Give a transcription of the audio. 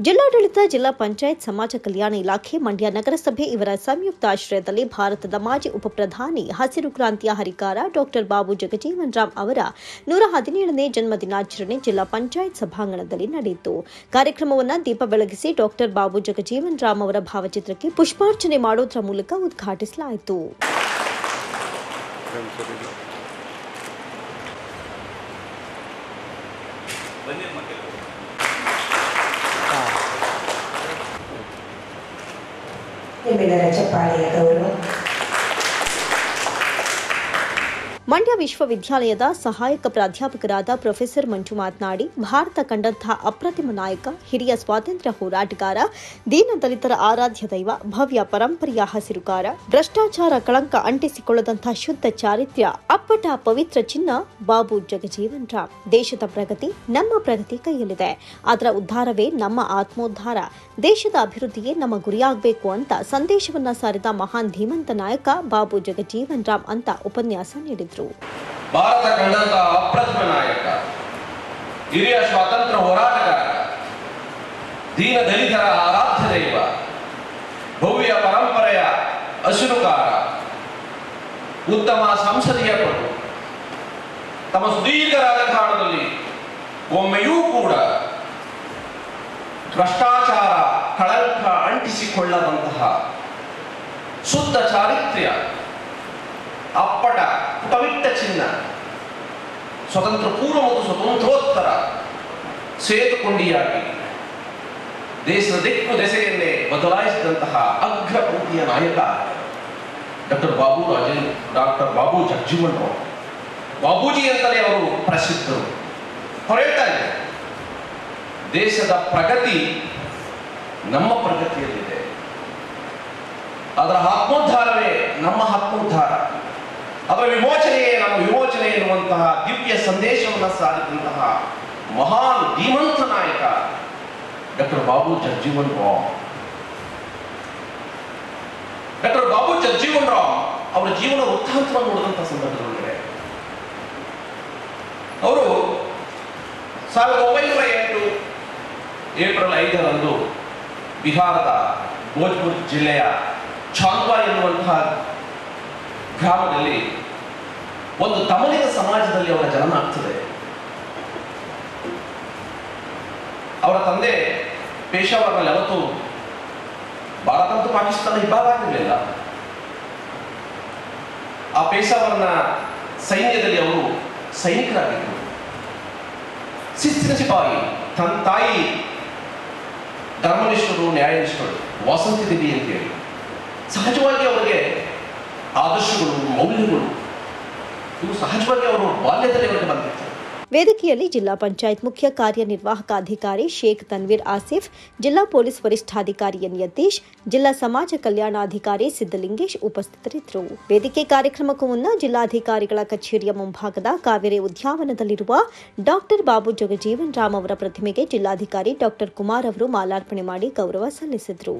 ಜಿಲ್ಲಾಡಳಿತ, ಜಿಲ್ಲಾ ಪಂಚಾಯತ್, ಸಮಾಜ ಕಲ್ಯಾಣ ಇಲಾಖೆ, ಮಂಡ್ಯ ನಗರಸಭೆ ಇವರ ಸಂಯುಕ್ತ ಆಶ್ರಯದಲ್ಲಿ ಭಾರತದ ಮಾಜಿ ಉಪಪ್ರಧಾನಿ, ಹಸಿರು ಕ್ರಾಂತಿಯ ಹರಿಕಾರ ಡಾ ಬಾಬು ಜಗಜೀವನ್ ರಾಮ್ ಅವರ 117ನೇ ಜನ್ಮದಿನಾಚರಣೆ ಜಿಲ್ಲಾ ಪಂಚಾಯತ್ ಸಭಾಂಗಣದಲ್ಲಿ ನಡೆಯಿತು. ಕಾರ್ಯಕ್ರಮವನ್ನು ದೀಪ ಬೆಳಗಿಸಿ ಡಾ ಬಾಬು ಜಗಜೀವನ್ ರಾಮ್ ಅವರ ಭಾವಚಿತ್ರಕ್ಕೆ ಪುಷ್ಪಾರ್ಚನೆ ಮಾಡುವುದರ ಮೂಲಕ ಉದ್ಘಾಟಿಸಲಾಯಿತು. ನಿಮ್ಮೆಲ್ಲರ ಚಪ್ಪಾಳೆಯ ಗೌರವ. ಮಂಡ್ಯ ವಿಶ್ವವಿದ್ಯಾಲಯದ ಸಹಾಯಕ ಪ್ರಾಧ್ಯಾಪಕರಾದ ಪ್ರೊಫೆಸರ್ ಮಂಜು ಮಾತನಾಡಿ, ಭಾರತ ಕಂಡಂತಹ ಅಪ್ರತಿಮ ನಾಯಕ, ಹಿರಿಯ ಸ್ವಾತಂತ್ರ್ಯ ಹೋರಾಟಗಾರ, ದೀನದಲಿತರ ಆರಾಧ್ಯ ದೈವ, ಭವ್ಯ ಪರಂಪರೆಯ ಹಸಿರುಕಾರ, ಭ್ರಷ್ಟಾಚಾರ ಕಳಂಕ ಅಂಟಿಸಿಕೊಳ್ಳದಂತಹ ಶುದ್ಧ ಚಾರಿತ್ರ್ಯ, ಅಪ್ಪಟ ಪವಿತ್ರ ಚಿನ್ನ ಬಾಬು ಜಗಜೀವನ್ ರಾಮ್. ದೇಶದ ಪ್ರಗತಿ ನಮ್ಮ ಪ್ರಗತಿ ಕೈಯಲ್ಲಿದೆ. ಅದರ ಉದ್ಧಾರವೇ ನಮ್ಮ ಆತ್ಮೋದ್ಧಾರ. ದೇಶದ ಅಭಿವೃದ್ಧಿಯೇ ನಮ್ಮ ಗುರಿಯಾಗಬೇಕು ಅಂತ ಸಂದೇಶವನ್ನ ಸಾರಿದ ಮಹಾನ್ ಧೀಮಂತ ನಾಯಕ ಬಾಬು ಜಗಜೀವನ್ ರಾಮ್ ಅಂತ ಉಪನ್ಯಾಸ ನೀಡಿದರು. ಭಾರತ ಕಂಡಂತಹ ಅಪ್ರತಿಮ ನಾಯಕ, ಹಿರಿಯ ಸ್ವಾತಂತ್ರ್ಯ ಹೋರಾಟಗಾರ, ದೀನ ದಲಿತರ ಆರಾಧ್ಯ ದೈವ, ಭವ್ಯ ಪರಂಪರೆಯ ಹಸಿರುಕಾರ, ಉತ್ತಮ ಸಂಸದೀಯ ಪಟು, ತಮ್ಮ ಸುದೀರ್ಘ ರಾಜಕಾರಣದಲ್ಲಿ ಒಮ್ಮೆಯೂ ಕೂಡ ಭ್ರಷ್ಟಾಚಾರ ಕಳಂಕ ಅಂಟಿಸಿಕೊಳ್ಳದಂತಹ ಶುದ್ಧ ಚಾರಿತ್ರ್ಯ, ಅಪ್ಪಟ ಪವಿತ್ರ ಚಿನ್ನ, ಸ್ವತಂತ್ರ ಪೂರ್ವ ಮತ್ತು ಸ್ವತಂತ್ರೋತ್ತರ ಸೇತುಕೊಂಡಿಯಾಗಿ ದೇಶದ ದಿಕ್ಕು ದೆಸೆಯನ್ನೇ ಬದಲಾಯಿಸಿದಂತಹ ಅಗ್ರಪಂಥೀಯ ನಾಯಕ ಡಾಕ್ಟರ್ ಬಾಬು ಜಗಜೀವನ್ ರಾಮ್. ಬಾಬೂಜಿ ಅಂತಲೇ ಅವರು ಪ್ರಸಿದ್ಧರು. ಹೊರಟಾರೆ ದೇಶದ ಪ್ರಗತಿ ನಮ್ಮ ಪ್ರಗತಿಯಲ್ಲಿದೆ, ಅದರ ಆತ್ಮೋದ್ಧಾರವೇ ನಮ್ಮ ಆತ್ಮೋದ್ಧಾರ, ಅದರ ವಿಮೋಚನೆಯೇ ನಮ್ಮ ವಿಮೋಚನೆ ಎನ್ನುವಂತಹ ದಿವ್ಯ ಸಂದೇಶವನ್ನು ಸಾರಿದಂತಹ ಮಹಾನ್ ಧೀಮಂತ ನಾಯಕ ಡಾಕ್ಟರ್ ಬಾಬು ಜಗಜೀವನ್ ರಾಮ್. ಡಾಕ್ಟರ್ ಬಾಬು ಜಗಜೀವನ್ ರಾಮ್ ಅವರ ಜೀವನ ವೃತ್ತಾಂತ ನೋಡಿದಂತಹ ಸಂದರ್ಭದೊಳಗಡೆ ಅವರು 1908 ಏಪ್ರಿಲ್ 5ರಂದು ಬಿಹಾರದ ಭೋಜ್ಪುರ್ ಜಿಲ್ಲೆಯ ಛಾಂದ್ವಾ ಎನ್ನುವಂತಹ ಗ್ರಾಮದಲ್ಲಿ ಒಂದು ದಮನಿತ ಸಮಾಜದಲ್ಲಿ ಅವರ ಜನ್ಮ ಆಗ್ತದೆ. ಅವರ ತಂದೆ ಪೇಶಾವರ್ನಲ್ಲಿ ಅವತ್ತು ಭಾರತ ಮತ್ತು ಪಾಕಿಸ್ತಾನ ಇಬ್ಬಾಗ ಆಗಲಿಲ್ಲ. ಆ ಪೇಶಾವರ್ನ ಸೈನ್ಯದಲ್ಲಿ ಅವರು ಸೈನಿಕರಾಗಿದ್ದರು. ಶಿಸ್ತಿನ ಸಿಪಾಯಿ. ತನ್ನ ತಾಯಿ ಧರ್ಮನಿಷ್ಠರು, ನ್ಯಾಯನಿಷ್ಠರು, ವಾಸಂತಿ ದೇವಿ ಅಂತೇಳಿ. ಸಹಜವಾಗಿ ಅವರಿಗೆ ಆದರ್ಶಗಳು, ಮೌಲ್ಯಗಳು ಇವು ಸಹಜವಾಗಿ ಅವರು ಬಾಲ್ಯದಲ್ಲಿ ಅವರಿಗೆ ಬಂದಿತ್ತು. ವೇದಿಕೆಯಲ್ಲಿ ಜಿಲ್ಲಾ ಪಂಚಾಯತ್ ಮುಖ್ಯ ಕಾರ್ಯನಿರ್ವಾಹಕ ಅಧಿಕಾರಿ ಶೇಖ್ ತನ್ವೀರ್ ಆಸಿಫ್, ಜಿಲ್ಲಾ ಪೊಲೀಸ್ ವರಿಷ್ಠಾಧಿಕಾರಿ ಎನ್ ಯತೀಶ್, ಜಿಲ್ಲಾ ಸಮಾಜ ಕಲ್ಯಾಣಾಧಿಕಾರಿ ಸಿದ್ದಲಿಂಗೇಶ್ ಉಪಸ್ಥಿತರಿದ್ದರು. ವೇದಿಕೆ ಕಾರ್ಯಕ್ರಮಕ್ಕೂ ಮುನ್ನ ಜಿಲ್ಲಾಧಿಕಾರಿಗಳ ಕಚೇರಿಯ ಮುಂಭಾಗದ ಕಾವೇರಿ ಉದ್ಯಾನವನದಲ್ಲಿರುವ ಡಾ ಬಾಬು ಜಗಜೀವನ್ ರಾಮ್ ಅವರ ಪ್ರತಿಮೆಗೆ ಜಿಲ್ಲಾಧಿಕಾರಿ ಡಾ ಕುಮಾರ್ ಅವರು ಮಾಲಾರ್ಪಣೆ ಮಾಡಿ ಗೌರವ ಸಲ್ಲಿಸಿದರು.